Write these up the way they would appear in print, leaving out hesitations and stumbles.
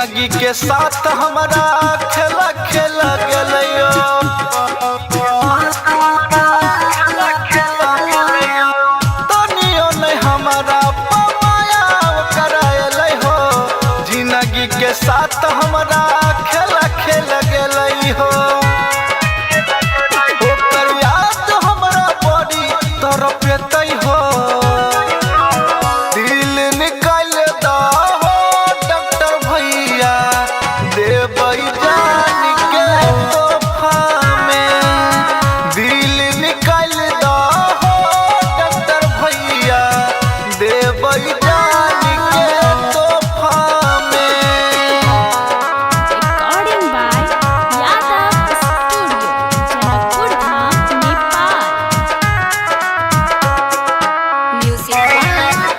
जिंदगी के साथ हमारा खेला खेला गलयो तनियो नहीं हमारा पमाया करायले हो जिंदगी के साथ हमारा खेला खेला गलई हो ओकर याद हमारा बड़ी तरपेतई हो दिल निकाल दा हो डॉक्टर भैया देबई जान के तोहफा में दिल निकाल दा हो डॉक्टर भैया देबई जान के तोहफा में। Recording by Yadav Studio, Janakpur Dham, Nepal. Music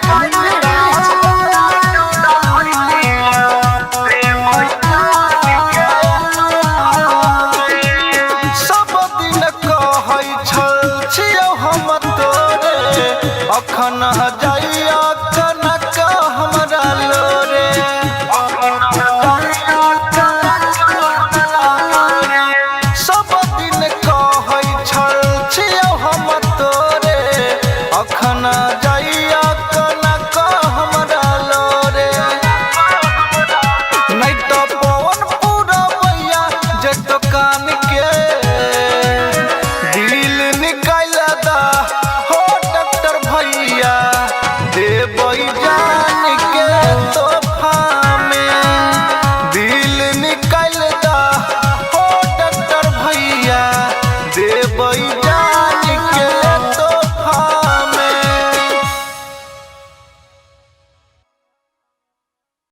by Munna Raj. सब दिन कहै छल छियौ हम तोरे अखन जाइया कनक हमरा लोरे सब दिन कहै छल छियौ हम तोरे अखन जाइया कनक हमरा लोरे नहीं तो पवन पूरा भैया जे दुकान